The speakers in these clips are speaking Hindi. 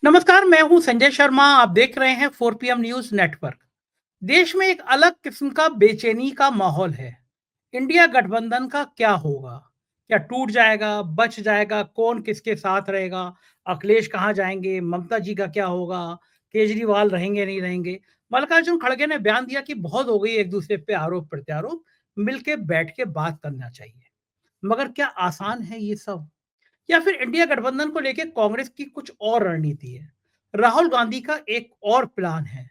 नमस्कार, मैं हूं संजय शर्मा। आप देख रहे हैं 4 PM न्यूज नेटवर्क। देश में एक अलग किस्म का बेचैनी का माहौल है। इंडिया गठबंधन का क्या होगा? क्या टूट जाएगा, बच जाएगा, कौन किसके साथ रहेगा? अखिलेश कहाँ जाएंगे? ममता जी का क्या होगा? केजरीवाल रहेंगे नहीं रहेंगे? मल्लिकार्जुन खड़गे ने बयान दिया कि बहुत हो गई एक दूसरे पे आरोप प्रत्यारोप, मिलके बैठ के बात करना चाहिए। मगर क्या आसान है ये सब? या फिर इंडिया गठबंधन को लेकर कांग्रेस की कुछ और रणनीति है? राहुल गांधी का एक और प्लान है।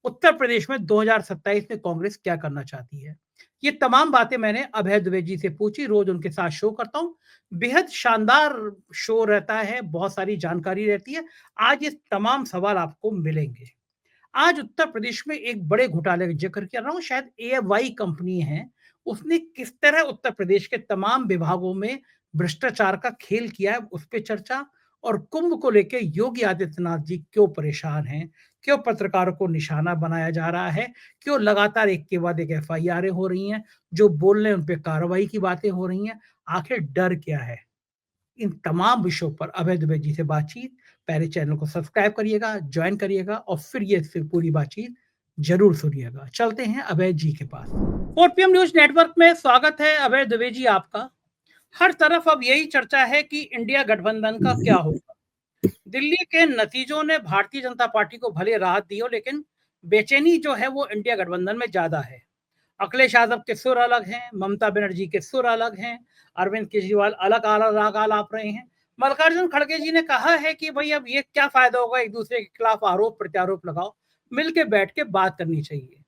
उत्तर प्रदेश में 2027 में कांग्रेस क्या करना चाहती है? ये तमाम बातें मैंने अभय द्विवेदी जी से पूछी। रोज उनके साथ शो करता हूँ। बेहद शानदार शो रहता है, बहुत सारी जानकारी रहती है। आज ये तमाम सवाल आपको मिलेंगे। आज उत्तर प्रदेश में एक बड़े घोटाले का जिक्र कर रहा हूँ, शायद एवाई कंपनी है। उसने किस तरह उत्तर प्रदेश के तमाम विभागों में भ्रष्टाचार का खेल किया है, उस पे चर्चा। और कुंभ को लेके योगी आदित्यनाथ जी क्यों परेशान हैं? क्यों पत्रकारों को निशाना बनाया जा रहा है? क्यों लगातार एक के बाद एक एफआईआर हो रही हैं? जो बोल रहे हैं उन पे कार्रवाई की बातें हो रही हैं। आखिर डर क्या है? इन तमाम विषयों पर अभय दुबे जी से बातचीत। पहले चैनल को सब्सक्राइब करिएगा, ज्वाइन करिएगा और फिर ये फिर पूरी बातचीत जरूर सुनिएगा। चलते हैं अभय जी के पास। 4 PM न्यूज नेटवर्क में स्वागत है अभय दुबे जी आपका। हर तरफ अब यही चर्चा है कि इंडिया गठबंधन का क्या होगा। दिल्ली के नतीजों ने भारतीय जनता पार्टी को भले राहत दी हो, लेकिन बेचैनी जो है वो इंडिया गठबंधन में ज्यादा है। अखिलेश यादव के सुर अलग हैं, ममता बनर्जी के सुर अलग हैं, अरविंद केजरीवाल अलग अलग राग आलाप रहे हैं। मल्लिकार्जुन खड़गे जी ने कहा है कि भाई अब ये क्या फायदा होगा, एक दूसरे के खिलाफ आरोप प्रत्यारोप लगाओ, मिलके बैठ के बात करनी चाहिए।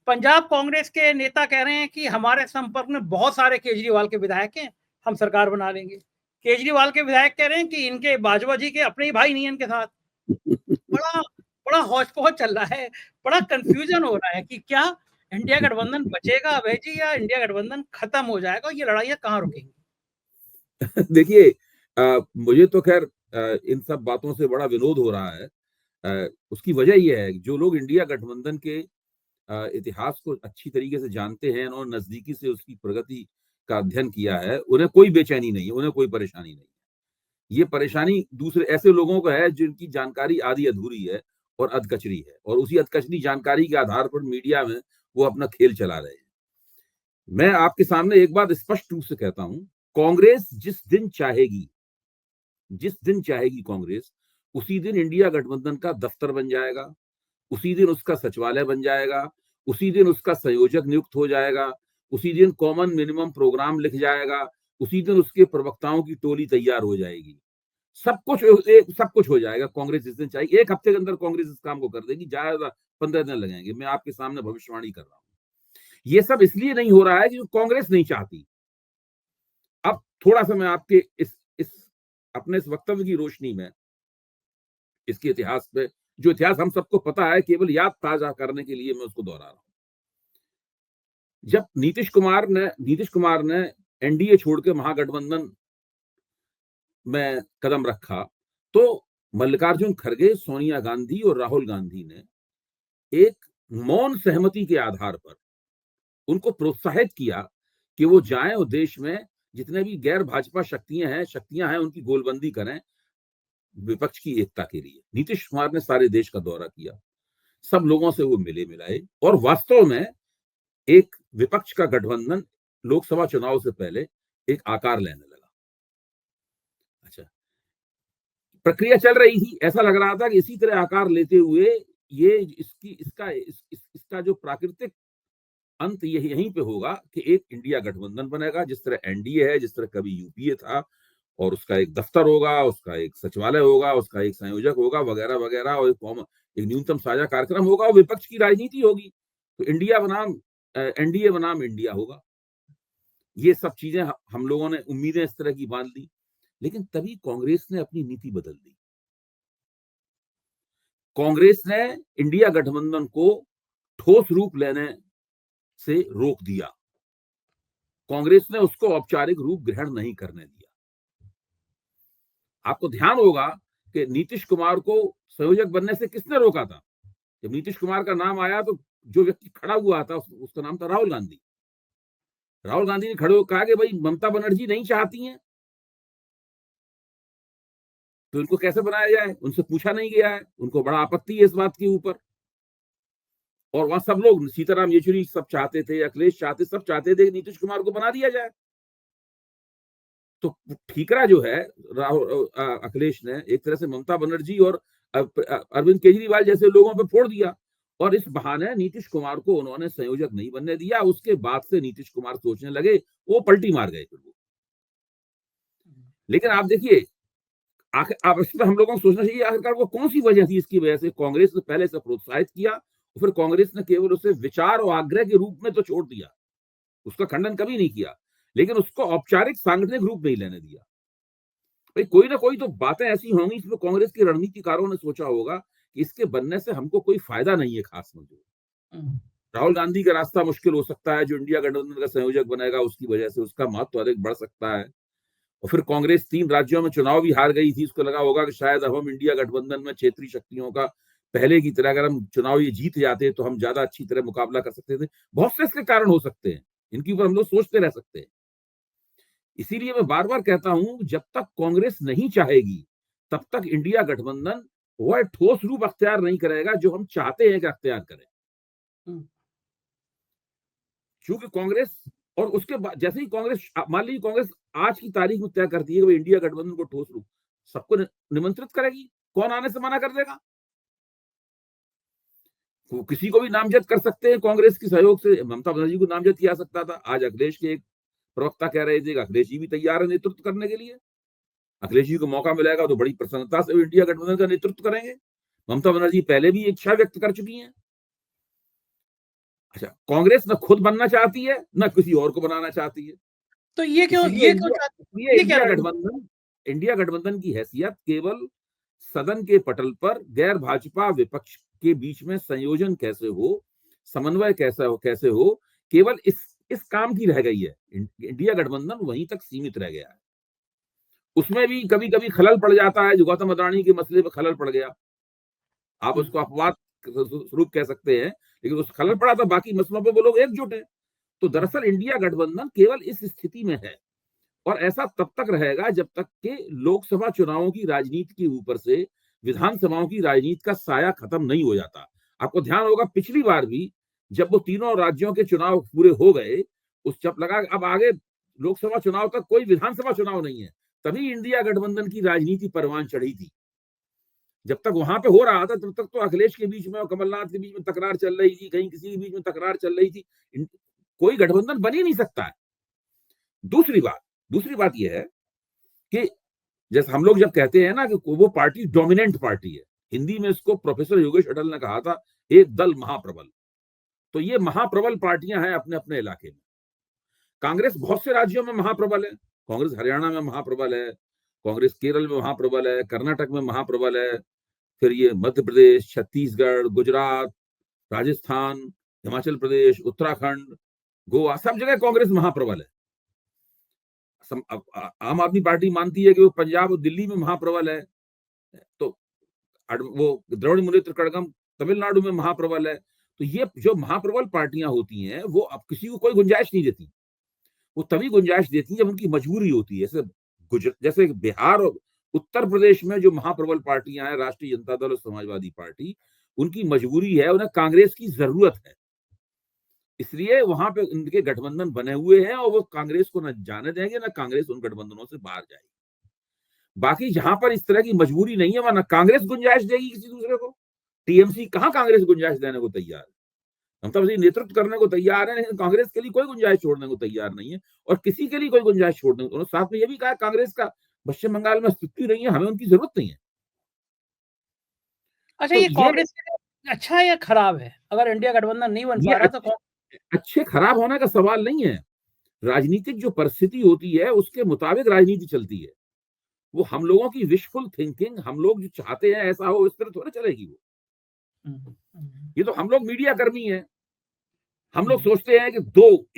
पंजाब कांग्रेस के नेता कह रहे हैं कि हमारे संपर्क में बहुत सारे केजरीवाल के विधायक हैं, हम सरकार बना लेंगे। केजरीवाल के विधायक कह रहे हैं कि इनके बाजवा जी के अपने ही भाई नहीं है इनके साथ। बड़ा बड़ा हौच पौच चल रहा है। बड़ा कंफ्यूजन हो रहा है कि क्या इंडिया गठबंधन बचेगा अभय जी, या इंडिया गठबंधन खत्म हो जाएगा? ये लड़ाइयाँ कहाँ रुकेंगी? देखिए, मुझे तो खैर इन सब बातों से बड़ा विनोद हो रहा है। उसकी वजह ये है कि जो लोग इंडिया गठबंधन के इतिहास को अच्छी तरीके से जानते हैं और नजदीकी से उसकी प्रगति का अध्ययन किया है, उन्हें कोई बेचैनी नहीं है, उन्हें कोई परेशानी नहीं है। ये परेशानी दूसरे ऐसे लोगों को है जिनकी जानकारी आधी अधूरी है और अधकचरी है, और उसी अधकचरी जानकारी के आधार पर मीडिया में वो अपना खेल चला रहे हैं। मैं आपके सामने एक बात स्पष्ट रूप से कहता हूं, कांग्रेस जिस दिन चाहेगी कांग्रेस, उसी दिन इंडिया गठबंधन का दफ्तर बन जाएगा, उसी दिन उसका सचिवालय बन जाएगा, उसी दिन उसका संयोजक नियुक्त हो जाएगा, उसी दिन कॉमन मिनिमम प्रोग्राम लिख जाएगा, उसी दिन उसके प्रवक्ताओं की टोली तैयार हो जाएगी। सब कुछ हो जाएगा। कांग्रेस जिस दिन चाहेगी, 1 हफ्ते के अंदर कांग्रेस इस काम को कर देगी, ज्यादा 15 दिन लगेंगे। मैं आपके सामने भविष्यवाणी कर रहा हूं। ये सब इसलिए नहीं हो रहा है कि कांग्रेस नहीं चाहती। अब थोड़ा सा मैं आपके इस अपने इस वक्तव्य की रोशनी में इसके इतिहास पे, जो इतिहास हम सबको पता है, केवल याद ताजा करने के लिए मैं उसको दोहरा रहा हूं। जब नीतीश कुमार ने एनडीए छोड़ के महागठबंधन में कदम रखा, तो मल्लिकार्जुन खड़गे, सोनिया गांधी और राहुल गांधी ने एक मौन सहमति के आधार पर उनको प्रोत्साहित किया कि वो जाएं और देश में जितने भी गैर भाजपा शक्तियां हैं उनकी गोलबंदी करें, विपक्ष की एकता के लिए। नीतीश कुमार ने सारे देश का दौरा किया, सब लोगों से वो मिले मिलाए, और वास्तव में एक विपक्ष का गठबंधन लोकसभा चुनाव से पहले एक आकार लेने लगा। अच्छा, प्रक्रिया चल रही थी, ऐसा लग रहा था कि इसी तरह आकार लेते हुए ये इसका जो प्राकृतिक अंत यहीं पे होगा कि एक इंडिया गठबंधन बनेगा, जिस तरह एनडीए है, जिस तरह कभी यूपीए था, और उसका एक दफ्तर होगा, उसका एक सचिवालय होगा, उसका एक संयोजक होगा, वगैरह वगैरह, और एक न्यूनतम साझा कार्यक्रम होगा, और विपक्ष की राजनीति होगी। तो इंडिया बनाम एनडीए बनाम इंडिया होगा। ये सब चीजें हम लोगों ने उम्मीदें इस तरह की बांध ली, लेकिन तभी कांग्रेस ने अपनी नीति बदल दी। कांग्रेस ने इंडिया गठबंधन को ठोस रूप लेने से रोक दिया। कांग्रेस ने उसको औपचारिक रूप ग्रहण नहीं करने दिया। आपको ध्यान होगा कि नीतीश कुमार को संयोजक बनने से किसने रोका था? जब नीतीश कुमार का नाम आया तो जो व्यक्ति खड़ा हुआ था उसका नाम था राहुल गांधी। राहुल गांधी ने खड़े होकर कहा कि भाई ममता बनर्जी नहीं चाहती हैं, तो इनको कैसे बनाया जाए, उनसे पूछा नहीं गया है, उनको बड़ा आपत्ति है इस बात के ऊपर। और वहां सब लोग, सीताराम येचुरी सब चाहते थे, अखिलेश चाहते, सब चाहते थे कि नीतीश कुमार को बना दिया जाए। तो ठीकरा जो है राहुल अखिलेश ने एक तरह से ममता बनर्जी और अरविंद केजरीवाल जैसे लोगों पे फोड़ दिया, और इस बहाने नीतीश कुमार को उन्होंने संयोजक नहीं बनने दिया। उसके बाद से नीतीश कुमार सोचने लगे, वो पलटी मार गए फिर वो। लेकिन आप देखिए, आखिर आप इस पर हम लोगों को सोचना चाहिए आखिरकार वो कौन सी वजह थी इसकी वजह से कांग्रेस ने पहले से प्रोत्साहित किया, और फिर कांग्रेस ने केवल उसे विचार और आग्रह के रूप में तो छोड़ दिया, उसका खंडन कभी नहीं किया, लेकिन उसको औपचारिक सांगठनिक रूप नहीं लेने दिया। भाई कोई ना कोई तो बातें ऐसी होंगी इसमें कांग्रेस के रणनीतिकारों ने सोचा होगा कि इसके बनने से हमको कोई फायदा नहीं है खास मुझे। राहुल गांधी का रास्ता मुश्किल हो सकता है, जो इंडिया गठबंधन का संयोजक बनेगा उसकी वजह से उसका महत्व अधिक बढ़ सकता है। और फिर कांग्रेस 3 राज्यों में चुनाव भी हार गई थी, उसको लगा होगा कि शायद अब हम इंडिया गठबंधन में क्षेत्रीय शक्तियों का पहले की तरह अगर हम चुनाव ये जीत जाते तो हम ज्यादा अच्छी तरह मुकाबला कर सकते थे। बहुत से इसके कारण हो सकते हैं, इनके ऊपर हम लोग सोचते रह सकते हैं। इसीलिए मैं बार बार कहता हूं, जब तक कांग्रेस नहीं चाहेगी तब तक इंडिया गठबंधन वह ठोस रूप अख्तियार नहीं करेगा जो हम चाहते हैं कि अख्तियार करें। क्योंकि कांग्रेस, और उसके बाद जैसे ही कांग्रेस, मान लीजिए कांग्रेस आज की तारीख में तय करती है कि इंडिया गठबंधन को ठोस रूप, सबको निमंत्रित करेगी, कौन आने से मना कर देगा? वो किसी को भी नामजद कर सकते हैं कांग्रेस के सहयोग से। ममता बनर्जी को नामजद किया सकता था। आज अखिलेश के एक प्रवक्ता कह रहे थे कि अखिलेश जी भी तैयार है नेतृत्व करने के लिए। अखिलेश जी को मौका मिलेगा तो बड़ी प्रसन्नता से इंडिया गठबंधन का नेतृत्व करेंगे। ममता बनर्जी पहले भी इच्छा व्यक्त कर चुकी हैं। अच्छा, कांग्रेस न खुद बनना चाहती है न किसी और को बनाना चाहती है। तो ये क्यों इसलिए इंडिया गठबंधन की हैसियत केवल सदन के पटल पर गैर भाजपा विपक्ष के बीच में संयोजन कैसे हो, समन्वय कैसे हो, केवल इस काम की रह गई है। इंडिया गठबंधन वहीं तक सीमित रह गया है। उसमें भी कभी कभी खलल पड़ जाता है, जो गौतम अडानी के मसले पर खलल पड़ गया, आप उसको अपवाद स्वरूप कह सकते हैं, लेकिन उस खलल पड़ा था, बाकी मसलों पर वो लोग एकजुट है। तो दरअसल इंडिया गठबंधन केवल इस स्थिति में है, और ऐसा तब तक रहेगा जब तक कि लोकसभा चुनावों की राजनीति के ऊपर से विधानसभाओं की राजनीति का साया खत्म नहीं हो जाता। आपको ध्यान होगा पिछली बार भी जब वो तीनों राज्यों के चुनाव पूरे हो गए, उस जब लगा अब आगे लोकसभा चुनाव तक कोई विधानसभा चुनाव नहीं है, तभी इंडिया गठबंधन की राजनीति परवान चढ़ी थी। जब तक वहां पे हो रहा था तब तक तो अखिलेश के बीच में और कमलनाथ के बीच में तकरार चल रही थी, कहीं किसी के बीच में तकरार चल रही थी। कोई गठबंधन बन ही नहीं सकता है। दूसरी बात यह है कि जैसे हम लोग जब कहते हैं ना कि वो पार्टी डोमिनेंट पार्टी है, हिंदी में इसको प्रोफेसर योगेश अटल ने कहा था एक दल महाप्रबल। तो ये महाप्रबल पार्टियां हैं अपने अपने इलाके में। कांग्रेस बहुत से राज्यों में महाप्रबल है। कांग्रेस हरियाणा में महाप्रबल है, कांग्रेस केरल में महाप्रबल है, कर्नाटक में महाप्रबल है, फिर ये मध्य प्रदेश, छत्तीसगढ़, गुजरात, राजस्थान, हिमाचल प्रदेश, उत्तराखंड, गोवा, सब जगह कांग्रेस महाप्रबल है। आम आदमी पार्टी मानती है कि वो पंजाब और दिल्ली में महाप्रबल है, तो वो द्रविड़ मुनेत्र कड़गम तमिलनाडु में महाप्रबल है। तो ये जो महाप्रबल पार्टियां होती हैं वो अब किसी को कोई गुंजाइश नहीं देती। वो तभी गुंजाइश देती है जब उनकी मजबूरी होती है। जैसे बिहार और उत्तर प्रदेश में जो महाप्रबल पार्टियां हैं, राष्ट्रीय जनता दल और समाजवादी पार्टी, उनकी मजबूरी है, उन्हें कांग्रेस की जरूरत है, इसलिए वहां पे उनके गठबंधन बने हुए हैं, और वो कांग्रेस को न जाने देंगे ना कांग्रेस उन गठबंधनों से बाहर जाएगी। बाकी जहां पर इस तरह की मजबूरी नहीं है वहां कांग्रेस गुंजाइश देगी किसी दूसरे को। टीएमसी कहां कांग्रेस गुंजाइश देने को तैयार है, ममता बनर्जी नेतृत्व करने को तैयार है, लेकिन कांग्रेस के लिए कोई गुंजाइश छोड़ने को तैयार नहीं है, और किसी के लिए कोई गुंजाइश छोड़ने को। उन्होंने साथ में यह भी कहा कांग्रेस का पश्चिम बंगाल में अस्तित्व नहीं है, हमें उनकी जरूरत नहीं है। अच्छा, ये कांग्रेस के लिए अच्छा है या खराब है अगर इंडिया गठबंधन नहीं बन पा रहा? तो अच्छे खराब होने का सवाल नहीं है। राजनीतिक जो परिस्थिति होती है उसके मुताबिक राजनीति चलती है। वो हम लोगों की विशफुल थिंकिंग, हम लोग जो चाहते हैं ऐसा हो, इस तरह थोड़ा चलेगी वो। ये तो हम लोग मीडिया कर्मी हैं, हम लोग सोचते हैं कि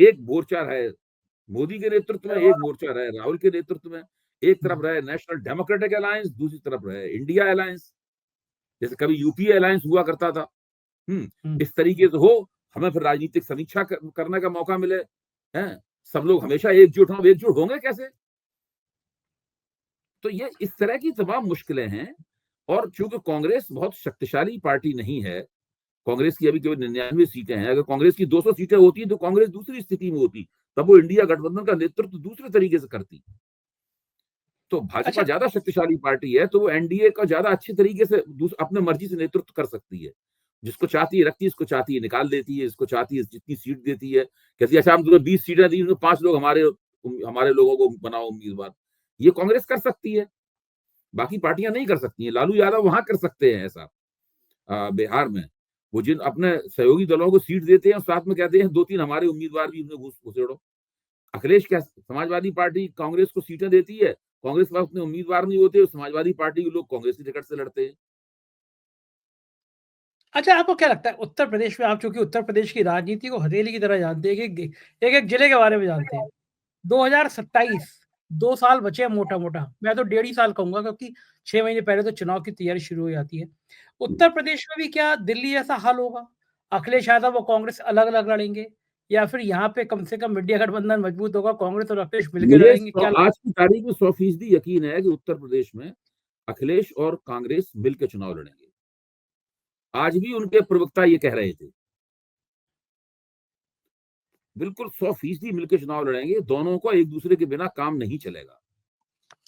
एक मोर्चा है मोदी के नेतृत्व में, एक मोर्चा रहे राहुल के नेतृत्व में, एक तरफ रहे नेशनल डेमोक्रेटिक अलायंस, दूसरी तरफ रहे इंडिया अलायंस, जैसे कभी यूपीए अलायंस हुआ करता था। इस तरीके से हो, हमें फिर राजनीतिक समीक्षा करने का मौका मिले, हैं सब लोग हमेशा एकजुट होंगे कैसे? तो ये इस तरह की तमाम मुश्किलें हैं। और चूंकि कांग्रेस बहुत शक्तिशाली पार्टी नहीं है, कांग्रेस की अभी केवल 99 सीटें हैं। अगर कांग्रेस की 200 सीटें होती तो कांग्रेस दूसरी स्थिति में होती, तब वो इंडिया गठबंधन का नेतृत्व दूसरे तरीके से करती। तो भाजपा अच्छा, ज्यादा शक्तिशाली पार्टी है, तो वो एनडीए का ज्यादा अच्छे तरीके से अपने मर्जी से नेतृत्व कर सकती है। जिसको चाहती है रखती है, इसको चाहती है निकाल देती है, इसको चाहती है जितनी सीट देती है, कहती है अच्छा हम तुम्हें 20 सीटें दी, 5 लोग हमारे हमारे लोगों को बनाओ उम्मीदवार। ये कांग्रेस कर सकती है, बाकी पार्टियां नहीं कर सकती हैं। लालू यादव वहां कर सकते हैं ऐसा, बिहार में वो जिन अपने सहयोगी दलों को सीट देते हैं और साथ में कहते हैं 2-3 हमारे उम्मीदवार भी उन्हें घुसेड़ो। अखिलेश क्या समाजवादी पार्टी कांग्रेस को सीटें देती है, कांग्रेस के पास उतने उम्मीदवार नहीं होते, समाजवादी पार्टी के लोग कांग्रेस की टिकट से लड़ते हैं। अच्छा, आपको क्या लगता है उत्तर प्रदेश में, आप चूँकि उत्तर प्रदेश की राजनीति को हथेली की तरह जानते हैं, एक-एक जिले के बारे में जानते हैं। 2027 2 साल बचे हैं मोटा-मोटा, मैं तो डेढ़ ही साल कहूँगा क्योंकि 6 महीने पहले तो चुनाव की तैयारी शुरू हो जाती है। उत्तर प्रदेश में भी क्या दिल्ली जैसा हाल होगा? अखिलेश यादव और कांग्रेस अलग-अलग लड़ेंगे या फिर यहाँ पे कम से कम इंडिया गठबंधन मजबूत होगा, कांग्रेस और अखिलेश मिलके मुझे लड़ेंगे, क्या आज की तारीख में 100% यकीन है कि उत्तर प्रदेश में अखिलेश और कांग्रेस मिलकर चुनाव लड़ेंगे। आज भी उनके प्रवक्ता ये कह रहे थे, बिल्कुल 100% मिलकर चुनाव लड़ेंगे, दोनों को एक दूसरे के बिना काम नहीं चलेगा।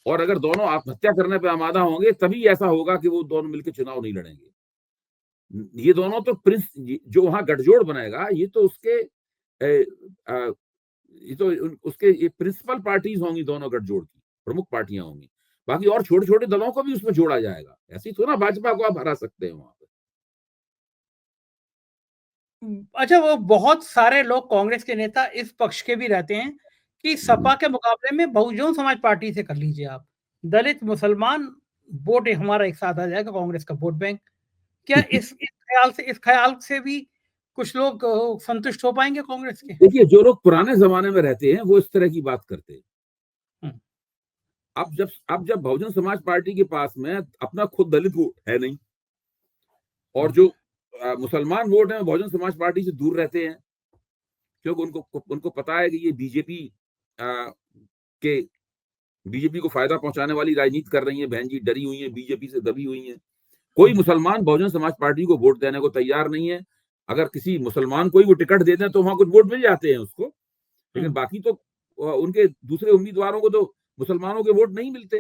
और अगर दोनों आत्महत्या करने पर आमादा होंगे तभी ऐसा होगा कि वो दोनों मिलकर चुनाव नहीं लड़ेंगे। ये दोनों तो प्रिंस जो वहां गठजोड़ बनाएगा, ये तो उसके ये तो उसके ये प्रिंसिपल पार्टीज होंगी, दोनों गठजोड़ की प्रमुख पार्टियां होंगी। बाकी और छोटे छोटे दलों को भी उसमें जोड़ा जाएगा। ऐसी तो ना भाजपा को आप हरा सकते हैं वहां पे। अच्छा, वो बहुत सारे लोग कांग्रेस के नेता इस पक्ष के भी रहते हैं कि सपा के मुकाबले में बहुजन समाज पार्टी से कर लीजिए आप। दलित, मुसलमान वोट हमारा एक साथ आ जाएगा, कांग्रेस का वोट बैंक। क्या इस ख़्याल से भी कुछ लोग संतुष्ट हो पाएँगे कांग्रेस के? देखिए, जो लोग पुराने जमाने में रहते हैं वो इस तरह की बात करते हैं। हुँ, अब जब बहुजन समाज पार्टी के पास में अपना खुद दलित वोट है नहीं, और हुँ, जो मुसलमान वोट है बहुजन समाज पार्टी से दूर रहते हैं, क्योंकि उनको उनको पता है कि ये के बीजेपी को फायदा पहुंचाने वाली राजनीति कर रही है। बहन जी डरी हुई है, बीजेपी से दबी हुई है। कोई हुँ, मुसलमान बहुजन समाज पार्टी को वोट देने को तैयार नहीं है। अगर किसी मुसलमान को ही वो टिकट दे दें तो वहां कुछ वोट मिल जाते हैं उसको, हुँ, लेकिन बाकी तो उनके दूसरे उम्मीदवारों को तो मुसलमानों के वोट नहीं मिलते।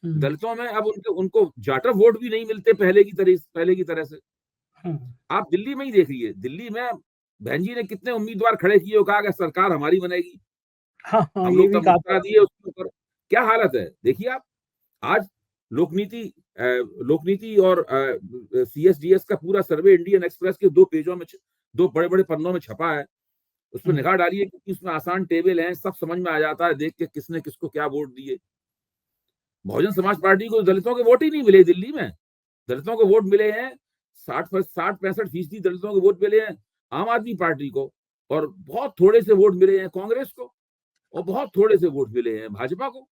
हुँ, दलितों में अब उनको जाटव वोट भी नहीं मिलते पहले की तरह से। हुँ। आप दिल्ली में ही देखिए, दिल्ली में बहन जी ने कितने उम्मीदवार खड़े किए और कहा कि सरकार हमारी बनेगी, हाँ, हाँ, हम ये लोग भी तब कहा था मुस्कुरा दिए उसके ऊपर। क्या हालत है देखिए आप। आज लोकनीति लोकनीति और सीएसडीएस का पूरा सर्वे इंडियन एक्सप्रेस के 2 पेजों में 2 बड़े-बड़े पन्नों में छपा है। उसमें हुँ, निगाह डालिए, क्योंकि उसमें आसान टेबल है, सब समझ में आ जाता है देख के किसने किसको क्या वोट दिए। बहुजन समाज पार्टी को दलितों के वोट ही नहीं मिले दिल्ली में। दलितों को वोट मिले हैं 60-65% दलितों के वोट मिले हैं आम आदमी पार्टी को, और बहुत थोड़े से वोट मिले हैं कांग्रेस को, और बहुत थोड़े से वोट मिले हैं भाजपा को।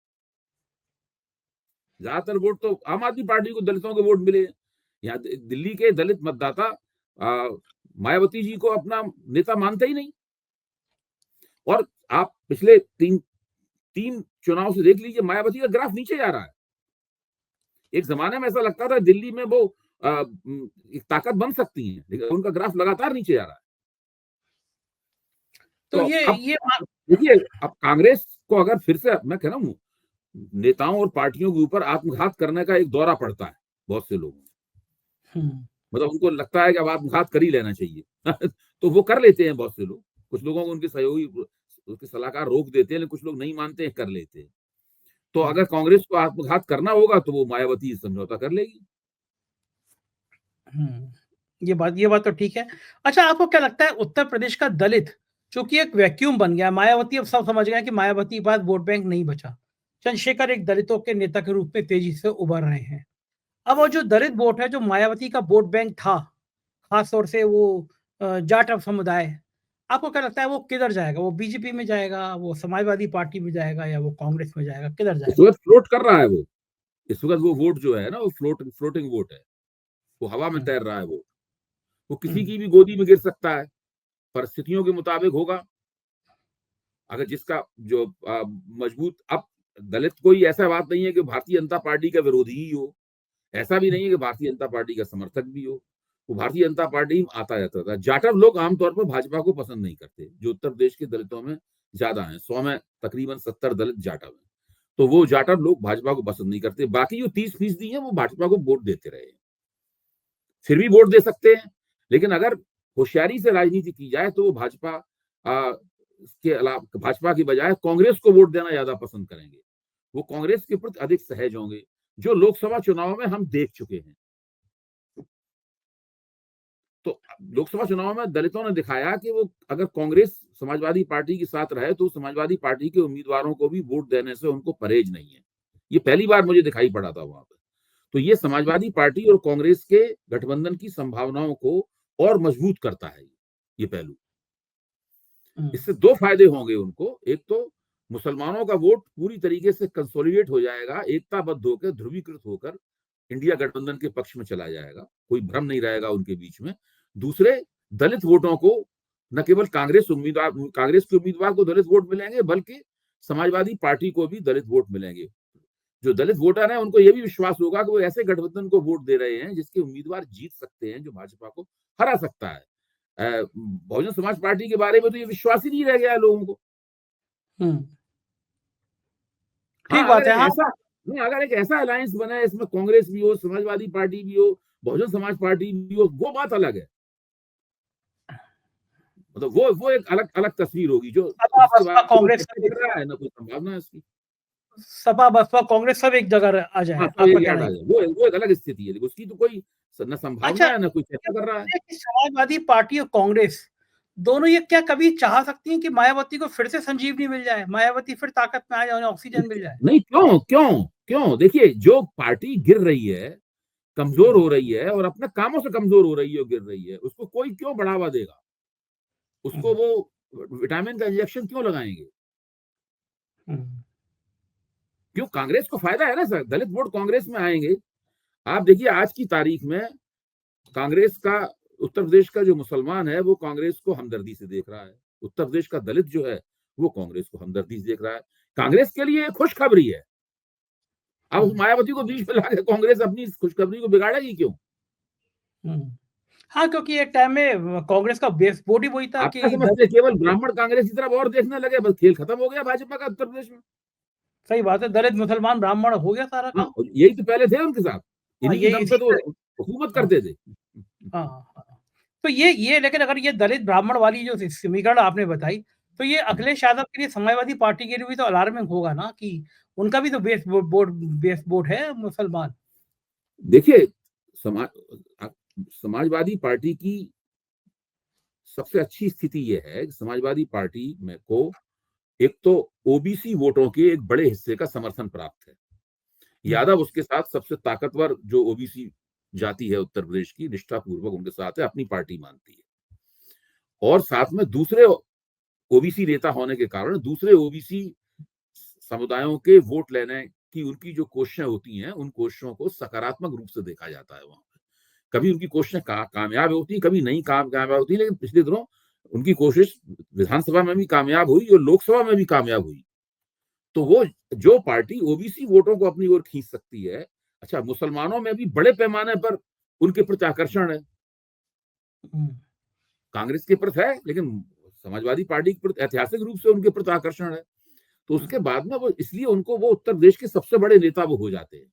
ज्यादातर वोट तो आम आदमी पार्टी को दलितों के वोट मिले हैं। यहाँ दिल्ली के दलित मतदाता मायावती जी को अपना नेता मानते ही नहीं। और आप पिछले तीन तीन चुनाव से देख लीजिए, मायावती का ग्राफ नीचे जा रहा है। एक जमाने में ऐसा लगता था दिल्ली में वो एक ताकत बन सकती है, लेकिन उनका ग्राफ लगातार नीचे जा रहा है। तो तो ये अब ये मा देखिए, अब कांग्रेस को अगर फिर से, मैं कह रहा हूँ, नेताओं और पार्टियों के ऊपर आत्मघात करने का एक दौरा पड़ता है बहुत से लोगों को। हुँ, मतलब उनको लगता है कि अब आत्मघात कर ही लेना चाहिए तो वो कर लेते हैं बहुत से लोग। कुछ लोगों को उनके सहयोगी उसके सलाहकार रोक देते हैं, लेकिन कुछ लोग नहीं मानते हैं, कर लेते हैं। तो हुँ, अगर कांग्रेस को आत्मघात करना होगा तो वो मायावती समझौता कर लेगी। हुँ। ये बात तो ठीक है। अच्छा, आपको क्या लगता है उत्तर प्रदेश का दलित चूँकि एक वैक्यूम बन गया है, मायावती अब सब समझ गए हैं कि मायावती के पास वोट बैंक नहीं बचा। चंद्रशेखर एक दलितों के नेता के रूप में तेज़ी से उभर रहे हैं। अब वो जो दलित वोट है, जो मायावती का वोट बैंक था, खास तौर से वो जाट समुदाय, आपको क्या लगता है वो किधर जाएगा? वो बीजेपी में जाएगा, वो समाजवादी पार्टी में जाएगा या वो कांग्रेस में जाएगा, किधर इस जाएगा? वक्त फ्लोट कर रहा है वो। इस वक्त वो वोट जो है ना, वो फ्लोटिंग वोट है। वो हवा में हुँ, तैर रहा है वो हुँ, किसी की भी गोदी में गिर सकता है। परिस्थितियों के मुताबिक होगा। अगर जिसका जो मजबूत, अब दलित कोई ऐसा बात नहीं है कि भारतीय जनता पार्टी का विरोधी ही हो, ऐसा भी नहीं है कि भारतीय जनता पार्टी का समर्थक भी हो। वो भारतीय जनता पार्टी में आता रहता था। जाटव लोग आमतौर पर भाजपा को पसंद नहीं करते, जो उत्तर प्रदेश के दलितों में ज्यादा है, 100 में तकरीबन 70 दलित जाटव है। तो वो जाटव लोग भाजपा को पसंद नहीं करते। बाकी जो 30% है वो भाजपा को वोट देते रहे, फिर भी वोट दे सकते हैं। लेकिन अगर होशियारी से राजनीति की जाए तो वो भाजपा के अलावा भाजपा की बजाय कांग्रेस को वोट देना ज्यादा पसंद करेंगे। वो कांग्रेस के प्रति अधिक सहज होंगे, जो लोकसभा चुनाव में हम देख चुके हैं। तो लोकसभा चुनाव में दलितों ने दिखाया कि वो अगर कांग्रेस समाजवादी पार्टी के साथ रहे तो समाजवादी पार्टी के उम्मीदवारों को भी वोट देने से उनको परहेज नहीं है। ये पहली बार मुझे दिखाई पड़ा था वहां पर। तो ये समाजवादी पार्टी और कांग्रेस के गठबंधन की संभावनाओं को और मजबूत करता है ये पहलू। इससे दो फायदे होंगे उनको। एक तो मुसलमानों का वोट पूरी तरीके से कंसोलिडेट हो जाएगा, एकताबद्ध होकर, ध्रुवीकृत होकर इंडिया गठबंधन के पक्ष में चला जाएगा, कोई भ्रम नहीं रहेगा उनके बीच में। दूसरे, दलित वोटों को न केवल कांग्रेस के उम्मीदवार को दलित वोट मिलेंगे, बल्कि समाजवादी पार्टी को भी दलित वोट मिलेंगे। जो दलित वोटर हैं उनको यह भी विश्वास होगा कि वो ऐसे गठबंधन को वोट दे रहे हैं जिसके उम्मीदवार जीत सकते हैं, जो भाजपा को हरा सकता है। बहुजन समाज पार्टी के बारे में तो ये विश्वास ही नहीं रह गया है लोगों को। ठीक बात है। अगर एक ऐसा अलायंस बना है, इसमें कांग्रेस भी हो, समाजवादी पार्टी भी हो, बहुजन समाज पार्टी भी हो, वो बात अलग है। मतलब वो एक अलग अलग तस्वीर होगी, जो कांग्रेस दिख रहा है ना, कोई संभावना है इसकी। सपा बसपा कांग्रेस सब एक जगह आ जाए, आपका कहना है वो एक अलग स्थिति है, उसकी तो कोई न संभावना है, ना कोई चर्चा कर रहा है। समाजवादी पार्टी और कांग्रेस दोनों ये क्या कभी चाह सकती हैं कि मायावती को फिर से संजीवनी मिल जाए, मायावती फिर ताकत में आ जाए, ऑक्सीजन मिल जाए? नहीं, क्यों क्यों क्यों? देखिए, जो पार्टी गिर रही है, कमजोर हो रही है और अपने कामों से कमजोर हो रही है, गिर रही है, उसको कोई क्यों बढ़ावा देगा? उसको वो विटामिन का इंजेक्शन क्यों लगाएंगे? क्यों? कांग्रेस को फायदा है ना सर, दलित वोट कांग्रेस में आएंगे। आप देखिए, आज की तारीख में कांग्रेस का, उत्तर प्रदेश का जो मुसलमान है वो कांग्रेस को हमदर्दी से देख रहा है। उत्तर प्रदेश का दलित जो है वो कांग्रेस को हमदर्दी से देख रहा है। कांग्रेस के लिए खुशखबरी है। अब मायावती को बीच में लाकर कांग्रेस अपनी खुशखबरी को बिगाड़ेगी क्यों? हाँ, क्योंकि एक टाइम में कांग्रेस का बेस वोट ही वही था कि समझते केवल ब्राह्मण कांग्रेस की तरफ और देखने लगे, बस खेल खत्म हो गया भाजपा का उत्तर प्रदेश में। सही बात है, दलित मुसलमान ब्राह्मण हो गया सारा काम। यही तो पहले थे उनके साथ, इन्हीं के दम पे तो हुकूमत करते थे। तो ये लेकिन अगर ये दलित ब्राह्मण वाली जो समीकरण आपने बताई, तो ये अखिलेश यादव के लिए, समाजवादी पार्टी के लिए भी तो अलार्मिंग होगा ना, कि उनका भी तो बेस वोट है मुसलमान। देखिए, समाजवादी पार्टी की सबसे अच्छी स्थिति यह है कि समाजवादी पार्टी में को एक तो ओबीसी वोटों के एक बड़े हिस्से का समर्थन प्राप्त है। यादव उसके साथ सबसे ताकतवर जो ओबीसी जाति है उत्तर प्रदेश की, निष्ठापूर्वक उनके साथ है, अपनी पार्टी मानती है। और साथ में दूसरे ओबीसी नेता होने के कारण दूसरे ओबीसी समुदायों के वोट लेने की उनकी जो कोशिशें होती हैं, उन कोशिशों को सकारात्मक रूप से देखा जाता है वहां पे। कभी उनकी कोशिशें कामयाब होती, कभी नहीं कामयाब होती, लेकिन पिछले दिनों उनकी कोशिश विधानसभा में भी कामयाब हुई और लोकसभा में भी कामयाब हुई। तो वो जो पार्टी ओबीसी वोटों को अपनी ओर खींच सकती है, अच्छा, मुसलमानों में भी बड़े पैमाने पर उनके प्रति आकर्षण है। कांग्रेस के प्रति है, लेकिन समाजवादी पार्टी के प्रति ऐतिहासिक रूप से उनके प्रति आकर्षण है। तो उसके बाद में वो, इसलिए उनको, वो उत्तर प्रदेश के सबसे बड़े नेता वो हो जाते हैं।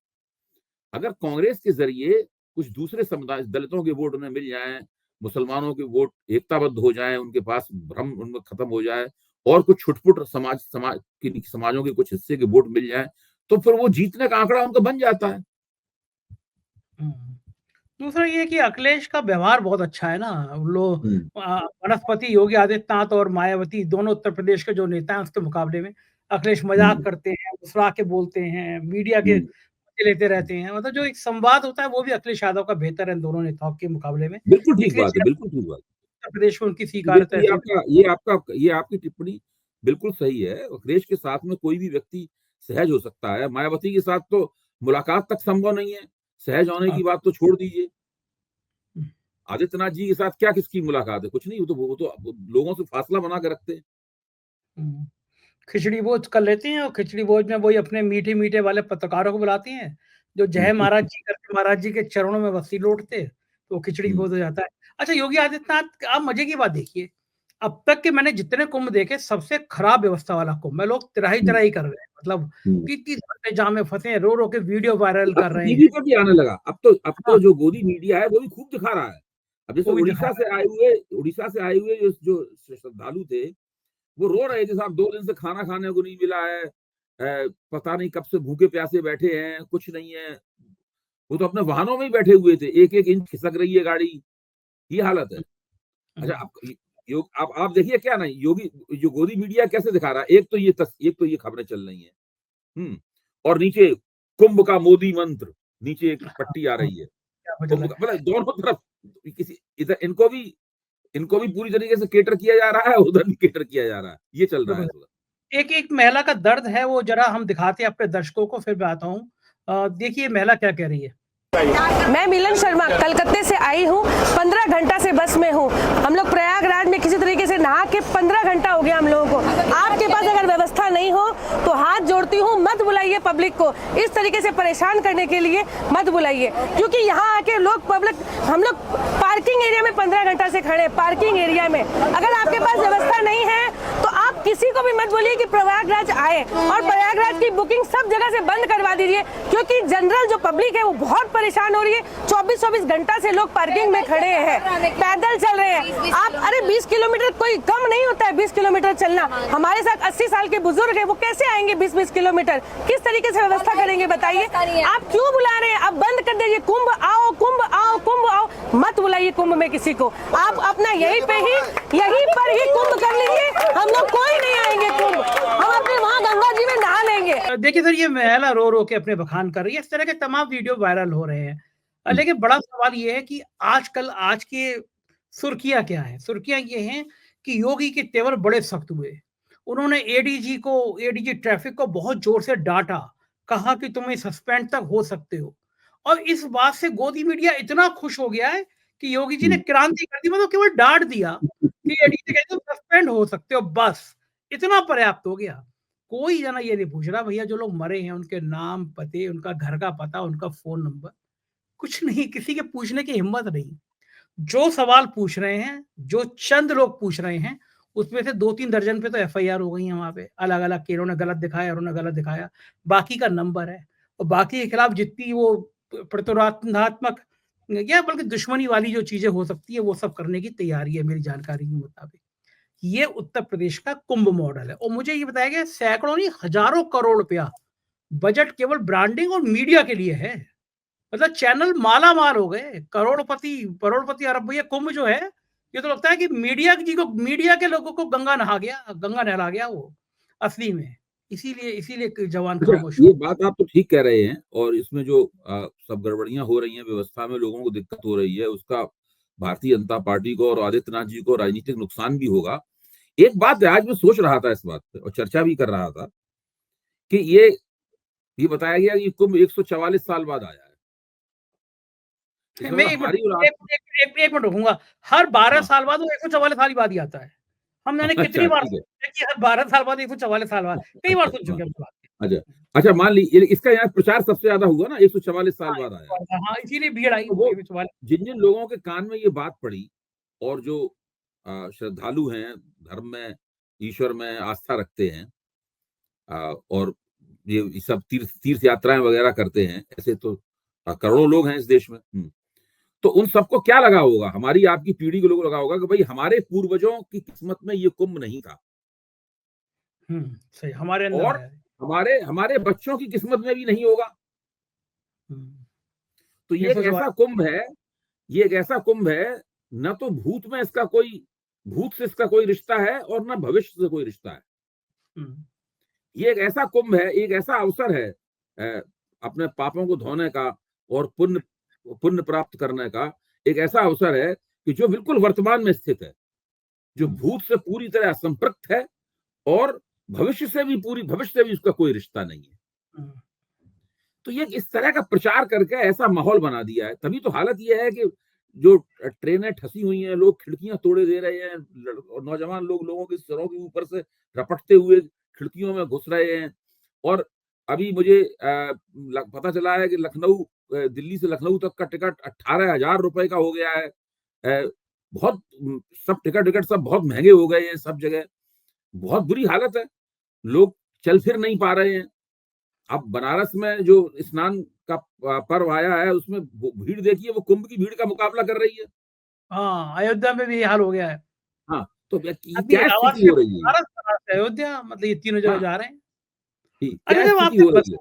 अगर कांग्रेस के जरिए कुछ दूसरे समुदाय, दलितों के वोट उन्हें मिल जाए, मुसलमानों के वोट एकताबद्ध हो जाए, उनके पास भ्रम उनमें खत्म हो जाए, और कुछ छुटपुट समाजों के कुछ हिस्से के वोट मिल जाए, तो फिर वो जीतने का आंकड़ा उनका बन जाता है। दूसरा ये कि अखिलेश का व्यवहार बहुत अच्छा है ना। लोग वनस्पति योगी आदित्यनाथ और मायावती दोनों उत्तर प्रदेश के जो नेता हैं उसके मुकाबले में अखिलेश मजाक करते हैं, मुस्कुरा के बोलते हैं, मीडिया के लेते रहते हैं। मतलब जो एक संवाद होता है वो भी अखिलेश यादव का बेहतर है इन दोनों नेताओं के मुकाबले में। बिल्कुल ठीक बात है, बिल्कुल ठीक बात। उत्तर प्रदेश में उनकी स्वीकार्यता ये आपकी टिप्पणी बिल्कुल सही है। अखिलेश के साथ में कोई भी व्यक्ति सहज हो सकता है, मायावती के साथ तो मुलाकात तक संभव नहीं है, सहज होने की बात तो छोड़ दीजिए। आदित्यनाथ जी के साथ क्या किसकी मुलाकात है? कुछ नहीं, वो तो लोगों से फासला बना के रखते हैं। खिचड़ी भोज कर लेते हैं और खिचड़ी भोज में वही अपने मीठे-मीठे वाले पत्रकारों को बुलाते हैं, जो जय महाराज जी करके महाराज जी के चरणों में वस्ती लौटते, तो खिचड़ी भोज हो जाता है। अच्छा योगी आदित्यनाथ आप मज़े की बात देखिए, अब तक के मैंने जितने कुंभ देखे सबसे खराब व्यवस्था वाला कुंभ है, लोग तराही-तराही कर रहे हैं, मतलब 30-30 घंटे जाम में फँसे हैं, रो-रो के वीडियो वायरल कर रहे टीवी हैं। पे भी आने लगा। अब तो हाँ, जो गोदी मीडिया है वो भी खूब दिखा रहा है। अब जैसे वो भी दिखा उड़ीसा से आए हुए जो श्रद्धालु थे, वो रो रहे थे साहब 2 दिन से खाना खाने को नहीं मिला है। पता नहीं कब से भूखे प्यासे बैठे हैं, कुछ नहीं है। वो तो अपने वाहनों में ही बैठे हुए थे, 1-1 इंच खिसक रही है गाड़ी, ये हालत है। अच्छा हुँ, आप आप देखिए क्या नहीं योगी जो गोदी मीडिया कैसे दिखा रहा है, एक तो ये खबरें चल रही हैं। और नीचे कुंभ का मोदी मंत्र, नीचे एक हाँ, पट्टी आ हाँ, रही है। क्या मुझे कुंभ का लगा मतलब दोनों तरफ किसी इधर इनको भी पूरी तरीके से कैटर किया जा रहा है, उधर भी कैटर किया जा रहा है। ये चल रहा है बिल्कुल। इस वक़्त। एक एक महिला का दर्द है वो ज़रा हम दिखाते हैं अपने दर्शकों को फिर मैं आता हूँ। देखिए महिला क्या कह रही है। मैं मिलन शर्मा कलकत्ते से आई हूँ। 15 घंटा से बस में हूँ। हम लोग प्रयागराज में किसी तरीके से नहा के 15 घंटा हो गया हम लोगों को। आपके पास अगर व्यवस्था नहीं हो तो हाथ जोड़ती हूँ, मत बुलाइए पब्लिक को इस तरीके से परेशान करने के लिए, मत बुलाइए, क्योंकि यहाँ आके हम लोग पार्किंग एरिया में 15 घंटा से खड़े हैं। पार्किंग एरिया में अगर आपके पास व्यवस्था नहीं है तो आप किसी को भी मत बोलिए कि प्रयागराज आए, और प्रयागराज की बुकिंग सब जगह से बंद करवा दीजिए, क्योंकि जनरल जो पब्लिक है वो बहुत परेशान हो रही है। 24-24 घंटा से लोग पार्किंग में खड़े हैं, पैदल चल रहे हैं। आप अरे 20 किलोमीटर कोई कम नहीं होता है, 20 किलोमीटर चलना। हमारे साथ 80 साल के बुजुर्ग है, वो कैसे आएंगे 20-20 किलोमीटर? किस तरीके से व्यवस्था करेंगे बताइए? आप क्यों बुला रहे हैं? आप बंद कर दीजिए, कुंभ आओ, कुंभ आओ, कुंभ आओ, मत बुलाइए कुंभ में किसी को। आप अपना यहीं पर ही कुंभ कर लीजिए, हम लोग कोई नहीं आएंगे कुंभ, हम अपने वहाँ गंगा जी में नहा लेंगे। देखिए सर ये महिला रो-रो के अपने बखान कर रही है, इस तरह के तमाम वीडियो वायरल हो रहे हैं। लेकिन बड़ा सवाल ये है कि आजकल आज की सुर्खियाँ क्या हैं? सुर्खियाँ ये हैं कि योगी के तेवर बड़े सख्त हुए। उन्होंने एडीजी ट्रैफिक को बहुत ज़ोर से डाँटा, कहा कि तुम सस्पेंड तक हो सकते हो। और इस बात से गोदी मीडिया इतना खुश हो गया है कि योगी जी ने हुँ। क्रांति कर दी, मतलब केवल डाँट दिया कि एडीजी कहते हो सस्पेंड हो सकते हो बस, इतना पर्याप्त हो गया। कोई जना ये नहीं पूछ रहा भैया जो लोग मरे हैं उनके नाम, पते, उनका घर का पता, उनका फ़ोन नंबर, कुछ नहीं, किसी के पूछने की हिम्मत नहीं। जो सवाल पूछ रहे हैं, जो चंद लोग पूछ रहे हैं, उसमें से 2-3 दर्जन पे तो एफआईआर हो गई हैं वहाँ पे, अलग-अलग कि इन्होंने गलत दिखाया, उन्होंने गलत दिखाया, बाकी का नंबर है और बाकी के खिलाफ जितनी वो प्रतिरोधात्मक या बल्कि दुश्मनी वाली जो चीज़ें हो सकती है, वो सब करने की तैयारी है मेरी जानकारी के मुताबिक। ये उत्तर प्रदेश का कुंभ मॉडल है और मुझे ये बताया गया सैकड़ों नहीं हज़ारों करोड़ रुपया बजट केवल ब्रांडिंग और मीडिया के लिए है। मतलब चैनल माला-माल हो गए, करोड़पति अरबपति कुंभ जो है, ये तो लगता है कि मीडिया के लोगों को गंगा नहला गया वो, असली में। इसीलिए जवान अच्छा, खामोश ये हो। बात आप तो ठीक कह रहे हैं और इसमें जो सब गड़बड़ियाँ हो रही हैं, व्यवस्था में लोगों को दिक्कत हो रही है, उसका भारतीय जनता पार्टी को और आदित्यनाथ जी को राजनीतिक नुकसान भी होगा। एक बात है, आज मैं सोच रहा था इस बात पे और चर्चा भी कर रहा था कि ये बताया गया कि कुंभ 144 साल बाद आया है। इसका मैं मतलब 1 मिनट हमारी और एक आपकी 1 मिनट रुकूँगा। हर 12 हाँ, साल बाद वो 144 साल ही बाद ही आता है। हम मैंने अच्छा कितनी बार ठीक है। सुना है कि हर 12 साल बाद 144 साल बाद, कई बार अच्छा, सुन हाँ, चुके हैं हम इस बात अच्छा। अच्छा मान ली इसका यहाँ प्रचार सबसे ज़्यादा हुआ ना 144 साल हाँ, बाद आया है। हाँ, इसीलिए भीड़ आई तो वो 144। जिन-जिन लोगों के कान में ये बात पड़ी और जो श्रद्धालु हैं, धर्म में, ईश्वर में आस्था रखते हैं और ये सब तीर्थ तीर्थ यात्राएँ वगैरह करते हैं, ऐसे तो करोड़ों लोग हैं इस देश में। तो उन सबको क्या लगा होगा, हमारी आपकी पीढ़ी के लोगों को लगा होगा कि भई हमारे पूर्वजों की किस्मत में ये कुंभ नहीं था हुँ, सही हमारे अंदर और आया है। हमारे हमारे बच्चों की किस्मत में भी नहीं होगा। हुँ, तो ये ये एक सोच ऐसा कुंभ है ये एक ऐसा कुंभ है, न तो भूत से इसका कोई रिश्ता है और न भविष्य से कोई रिश्ता है। हुँ, ये एक ऐसा कुंभ है, एक ऐसा अवसर है अपने पापों को धोने का और पुण्य पुण्य प्राप्त करने का एक ऐसा अवसर है कि जो बिल्कुल वर्तमान में स्थित है, जो हुँ, भूत से पूरी तरह असंपृक्त है और भविष्य से भी उसका कोई रिश्ता नहीं है। हुँ, तो ये इस तरह का प्रचार करके ऐसा माहौल बना दिया है, तभी तो हालत ये है कि जो ट्रेनें ठसी हुई हैं, लोग खिड़कियाँ तोड़े दे रहे हैं, और नौजवान लोग लोगों के सिरों के ऊपर से रपटते हुए खिड़कियों में घुस रहे हैं। और अभी मुझे पता चला है कि लखनऊ, दिल्ली से लखनऊ तक का टिकट 18,000 रुपए का हो गया है। बहुत सब टिकट सब बहुत महंगे हो गए हैं सब जगह। बहुत बुरी हालत है, लोग चल फिर नहीं पा रहे हैं। अब बनारस में जो स्नान का पर्व आया है, उसमें भीड़ देखिए, वो कुंभ की भीड़ का मुकाबला कर रही है। हाँ, अयोध्या में भी ये हाल हो गया है। हाँ, तो अभी क्या इलाहाबाद स्थिति से हो रही है? बनारस, बनारस से अयोध्या, मतलब ये तीनों जगह हाँ, जा रहे हैं। अरे क्या जब स्थिति हो रही है?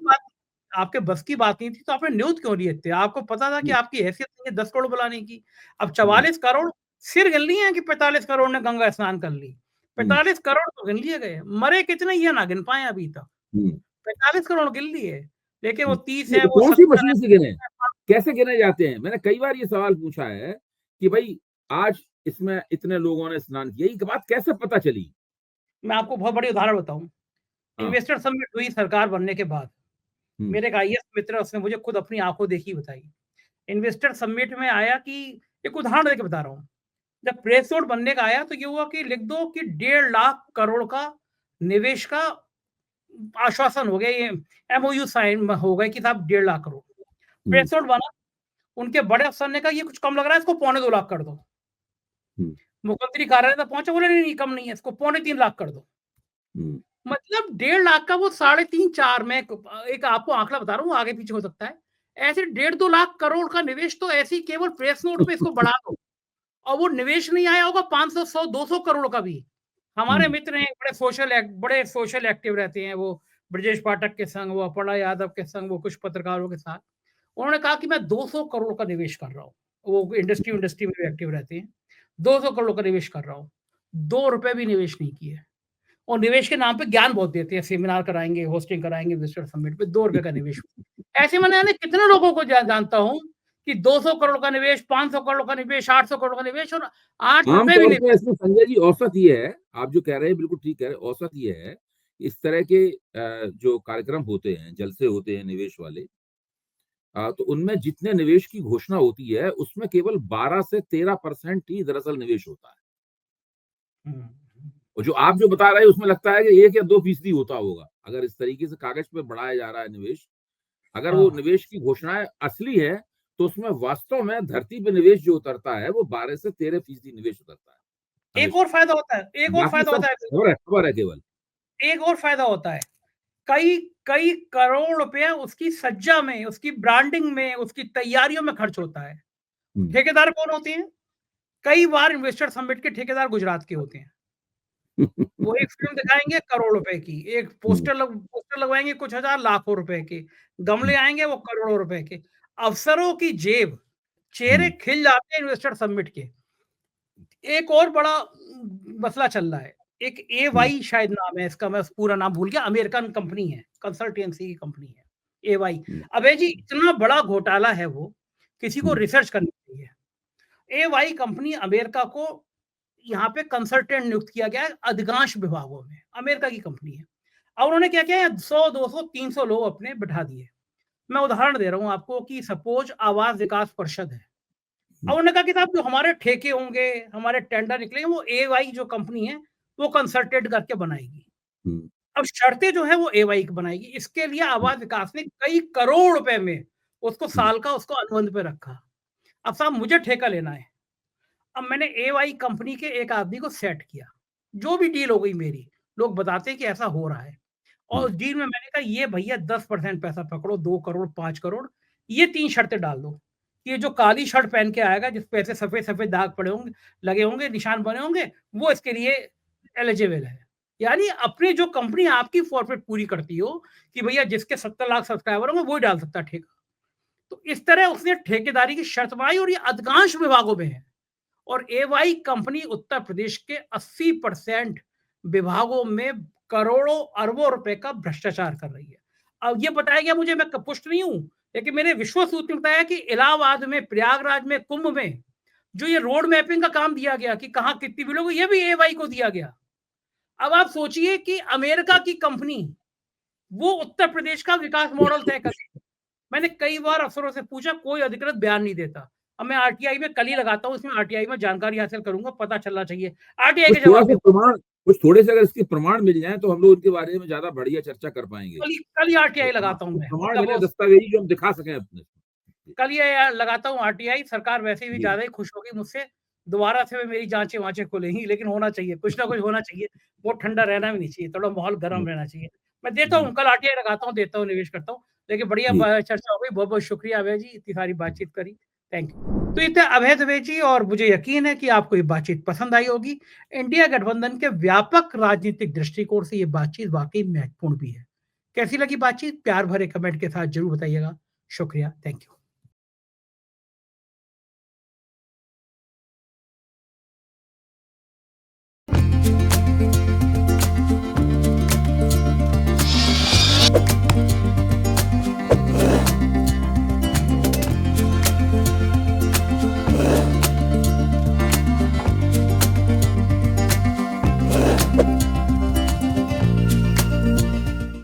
आपके बस की बात नहीं थी तो आपने न्यूज़ क्यों लिए थे? आपको पता था कि हुँ, आपकी हैसियत नहीं है 10 करोड़ बुलाने की। अब हुँ, 44 करोड़ सिर गिन लिए हैं कि 45 करोड़ ने गंगा स्नान कर ली। हुँ, 45 करोड़ तो गिन लिए गए, मरे कितने ये ना गिन पाए अभी तक। हुँ, 45 करोड़ गिन लिए, लेकिन वो हुँ। 30 ये है, तो वो कौन-सी 70 मशीन से गिने? है। कैसे गिने जाते हैं? मैंने कई बार ये सवाल पूछा है कि भई आज इसमें इतने लोगों ने स्नान किया, ये बात कैसे पता चली? मैं आपको बहुत बड़ी उदाहरण बताऊँ। हाँ, इन्वेस्टर समिट हुई सरकार बनने के बाद। हुँ, मेरे एक आईएएस मित्र है, उसने मुझे खुद अपनी आँखों देखी बताई। इन्वेस्टर समिट में आया कि एक उदाहरण देके बता रहा हूँ। जब प्रेस नोट बनने का आया तो ये हुआ कि लिख दो कि 1.5 लाख करोड़ का निवेश का आश्वासन हो गया, ये एमओयू साइन हो गए कि साहब 1.5 लाख करोड़। हुँ, प्रेस नोट बना, उनके बड़े अफसर ने कहा ये कुछ कम लग रहा है, इसको 2.25 लाख कर दो। हुँ, मुख्यमंत्री कार्यालय तक पहुंचे, बोले नहीं नहीं कम नहीं है, इसको 3.25 लाख कर दो। हुँ, मतलब 1.5 लाख का वो 3.5-4 में एक आपको आंकड़ा बता रहा हूँ, आगे पीछे हो सकता है। ऐसे 1.5-2 लाख करोड़ का निवेश तो ऐसे ही केवल प्रेस नोट पे इसको बढ़ा दो और वो निवेश नहीं आया होगा 500, 100, 200 करोड़ का भी। हमारे हुँ, मित्र हैं, बड़े सोशल एक्टिव रहते हैं, वो ब्रजेश पाठक के संग, वो अपर्णा यादव के संग, वो कुछ पत्रकारों के साथ। उन्होंने कहा कि मैं 200 करोड़ का निवेश कर रहा हूँ। वो इंडस्ट्री में भी एक्टिव रहते हैं। 200 करोड़ का निवेश कर रहा हूँ। ₹2 भी निवेश नहीं किए। और निवेश के नाम पे ज्ञान बहुत देते हैं, सेमिनार कराएँगे, होस्टिंग कराएँगे इन्वेस्टर समिट पे, ₹2 का निवेश। ऐसे में मैंने कितने लोगों को जानता हूँ कि 200 करोड़ का निवेश, 500 करोड़ का निवेश, 800 करोड़ का निवेश और आम ₹8 भी तौर नहीं। पे इसमें संजय जी औसत ये है, आप जो कह रहे हैं बिल्कुल ठीक कह रहे हैं, औसत ये है, इस तरह के जो कार्यक्रम होते हैं, जलसे होते हैं निवेश वाले, तो उनमें जितने निवेश की घोषणा होती है, उसमें केवल 12 से 13% ही दरअसल निवेश होता है। हुँ। और जो आप जो बता रहे हैं उसमें लगता है कि 1 या 2% होता होगा। अगर इस तरीके से कागज पे बढ़ाया जा रहा है निवेश, अगर वो हाँ। निवेश की घोषणाएँ असली है, तो उसमें वास्तव में धरती पे निवेश जो उतरता है, वो 12 से 13% निवेश उतरता है, एक हमेशा। और फ़ायदा होता है, एक और बाकी फ़ायदा सब होता है, खबर है केवल। एक और फ़ायदा होता है। कई कई करोड़ रुपया उसकी सज्जा में, उसकी ब्रांडिंग में, उसकी तैयारियों में खर्च होता है। हुँ, ठेकेदार कौन होते हैं? कई बार इन्वेस्टर समिट के ठेकेदार गुजरात के होते हैं। वो एक फ़िल्म दिखाएँगे करोड़ रुपए की, एक हुँ, पोस्टर लगवाएँगे कुछ हज़ार लाखों रुपए के, गमले हुँ, आएँगे वो करोड़ों रुपए के। अफ़सरों की जेब, चेहरे हुँ, खिल जाते हैं इन्वेस्टर समिट के। एक और बड़ा मसला चल रहा है। एक हुँ, एवाई शायद नाम है इसका, मैं पूरा नाम भूल गया, अमेरिकन कंपनी है, कंसल्टेंसी की कंपनी है, एवाई। हुँ, अबे जी इतना बड़ा घोटाला है वो, किसी को हुँ, रिसर्च करनी चाहिए। एवाई कंपनी अमेरिका को यहाँ पे कंसल्टेंट नियुक्त किया गया है अधिकांश विभागों में, अमेरिका की कंपनी है। अब उन्होंने क्या किया है 100, 200, 300 लोग अपने बिठा दिए। मैं उदाहरण दे रहा हूँ आपको कि सपोज़ आवास विकास परिषद है। अब हुँ, उन्होंने कहा कि साहब जो हमारे ठेके होंगे, हमारे टेंडर निकलेंगे वो एवाई जो कंपनी है, वो कंसल्टेट करके बनाएगी। हुँ, अब शर्तें जो है वो एवाई की बनाएगी। इसके लिए हुँ, आवास विकास ने कई करोड़ रुपए में उसको हुँ, साल का उसको अनुबंध पे रखा। अब साहब मुझे ठेका लेना है। अब मैंने एवाई कंपनी के एक आदमी को सेट किया। जो भी डील हो गई मेरी, लोग बताते हैं कि ऐसा हो रहा है। और हुँ, उस डील में मैंने कहा ये भैया 10% पैसा पकड़ो, 2 करोड़, 5 करोड़, ये 3 शर्तें डाल दो। ये जो काली शर्ट पहन के आएगा जिस पे ऐसे सफ़ेद-सफ़ेद दाग पड़े होंगे, लगे होंगे, निशान बने होंगे, वो इसके लिए एलिजिबल है। यानी अपनी जो कंपनी आपकी फॉरमेट पूरी करती हो कि भैया जिसके 70 लाख सब्सक्राइबर होंगे वो ही डाल सकता है ठेका। तो इस तरह उसने ठेकेदारी की शर्त बनाई और ये अधिकांश विभागों में है। और एवाई कंपनी उत्तर प्रदेश के 80% विभागों में करोड़ों अरबों रुपए का भ्रष्टाचार कर रही है। अब ये बताया गया मुझे, मैं पुष्ट नहीं हूं, लेकिन मेरे विश्वस्त सूत्र ने बताया कि इलाहाबाद में, प्रयागराज में, कुंभ में जो ये रोड मैपिंग का काम दिया गया कि कहां कितनी भीड़ होगी, ये भी एवाई को दिया गया। अब आप सोचिए कि अमेरिका की कंपनी वो उत्तर प्रदेश का विकास मॉडल तय कर। मैंने कई बार अफसरों से पूछा, कोई अधिकृत बयान नहीं देता। अब मैं आरटीआई में कल ही लगाता हूँ, इसमें आरटीआई में जानकारी हासिल करूंगा, पता चलना चाहिए आरटीआई के जवाब भी। कुछ थोड़े से अगर इसके प्रमाण मिल जाएं तो हम लोग उनके बारे में ज्यादा बढ़िया चर्चा कर पाएंगे। कल ही आरटीआई लगाता हूँ मैं, प्रमाण मिले, दस्तावेजी जो हम दिखा सकें अपने। कल ये लगाता हूँ आरटीआई। सरकार वैसे भी ज्यादा ही खुश होगी मुझसे, दोबारा से मेरी जांचें वांचें खुलेंगी, लेकिन होना चाहिए, कुछ ना कुछ होना चाहिए, बहुत ठंडा रहना भी नहीं चाहिए, थोड़ा माहौल गर्म रहना चाहिए। मैं देता हूँ, कल आरटीआई लगाता हूँ, देता हूँ, निवेश करता हूँ। लेकिन बढ़िया चर्चा हो गई, बहुत बहुत शुक्रिया अभय जी, इतनी सारी बातचीत करी, थैंक यू। तो इतने अभय द्विवेदी जी, और मुझे यकीन है कि आपको ये बातचीत पसंद आई होगी। इंडिया गठबंधन के व्यापक राजनीतिक दृष्टिकोण से ये बातचीत वाकई महत्वपूर्ण भी है। कैसी लगी बातचीत? प्यार भरे कमेंट के साथ जरूर बताइएगा। शुक्रिया, थैंक यू।